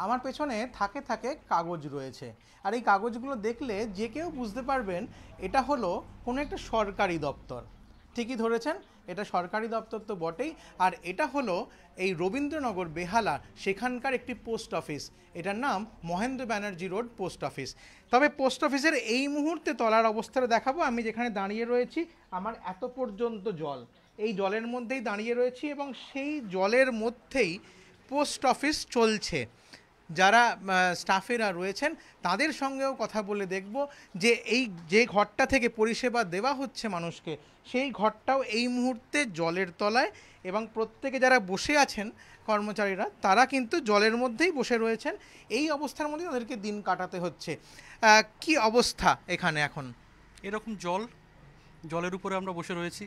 আমার পেছনে থাকে থাকে কাগজ রয়েছে, আর এই কাগজগুলো দেখলে যে কেউ বুঝতে পারবেন এটা হলো কোনো একটা সরকারি দপ্তর। ঠিকই ধরেছেন, এটা সরকারি দপ্তর তো বটেই, আর এটা হলো এই রবীন্দ্রনগর বেহালা সেখানকার একটি পোস্ট অফিস। এটার নাম Mahendra Banerjee road post office. তবে পোস্ট অফিসের এই মুহূর্তে তলার অবস্থাটা দেখাবো। আমি যেখানে দাঁড়িয়ে রয়েছি আমার এত পর্যন্ত জল, এই জলের মধ্যেই দাঁড়িয়ে রয়েছি এবং সেই জলের মধ্যেই পোস্ট অফিস চলছে। যারা স্টাফেরা রয়েছেন তাদের সঙ্গেও কথা বলে দেখব যে এই যে ঘরটা থেকে পরিষেবা দেওয়া হচ্ছে মানুষকে, সেই ঘরটাও এই মুহূর্তে জলের তলায়, এবং প্রত্যেকে যারা বসে আছেন কর্মচারীরা তারা কিন্তু জলের মধ্যেই বসে রয়েছেন। এই অবস্থার মধ্যে তাদেরকে দিন কাটাতে হচ্ছে। কি অবস্থা এখানে এখন? এরকম জলের উপরে আমরা বসে রয়েছি।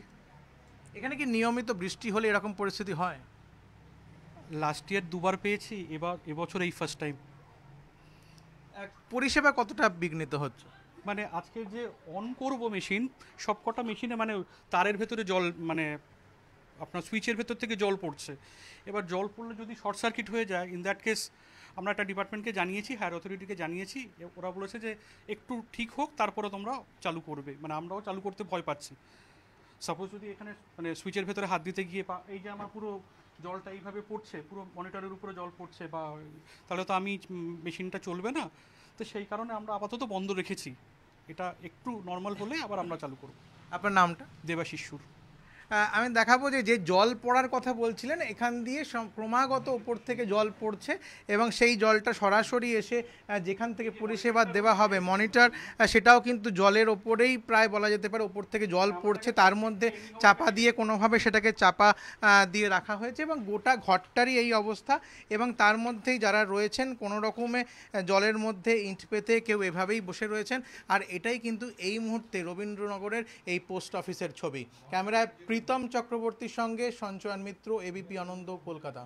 এখানে কি নিয়মিত বৃষ্টি হলে এরকম পরিস্থিতি হয়? লাস্ট ইয়ার দুবার পেয়েছি, এবছর এই ফার্স্ট টাইম। পরিষেবা কতটা বিঘ্নিত হচ্ছে? মানে আজকে যে অন করব মেশিন, সব কটা মেশিনে মানে তারের ভেতরে জল, মানে আপনার সুইচের ভেতর থেকে জল পড়ছে। এবার জল পড়লে যদি শর্ট সার্কিট হয়ে যায়, ইন দ্যাট কেস আমরা একটা ডিপার্টমেন্টকে জানিয়েছি, হায়ার অথরিটিকে জানিয়েছি। ওরা বলেছে যে একটু ঠিক হোক তারপরে তোমরা চালু করবে। মানে আমরাও চালু করতে ভয় পাচ্ছি। সাপোজ যদি এখানে মানে সুইচের ভেতরে হাত দিতে গিয়ে এই যে আমার পুরো জলটা এইভাবে পড়ছে, পুরো মনিটরের উপরে জল পড়ছে, বা তাহলে তো আমি মেশিনটা চলবে না। তো সেই কারণে আমরা আপাতত বন্ধ রেখেছি। এটা একটু নর্মাল হলে আবার আমরা চালু করব। আপনার নামটা? দেবাশিস সুর। আমি দেখাবো যে যে জল পড়ার কথা বলছিলেন, এখান দিয়ে ক্রমাগত ওপর থেকে জল পড়ছে এবং সেই জলটা সরাসরি এসে যেখান থেকে পরিষেবা দেওয়া হবে মনিটর, সেটাও কিন্তু জলের ওপরেই প্রায় বলা যেতে পারে, ওপর থেকে জল পড়ছে, তার মধ্যে চাপা দিয়ে কোনোভাবে সেটাকে চাপা দিয়ে রাখা হয়েছে এবং গোটা ঘরটারই এই অবস্থা। এবং তার মধ্যেই যারা রয়েছেন কোনো রকমে জলের মধ্যে ইঁট পেতে কেউ এভাবেই বসে রয়েছেন। আর এটাই কিন্তু এই মুহূর্তে রবীন্দ্রনগরের এই পোস্ট অফিসের ছবি। ক্যামেরায় প্রীতম চক্রবর্তীর সঙ্গে সঞ্চয়ন মিত্র, এবিপি আনন্দ, কলকাতা।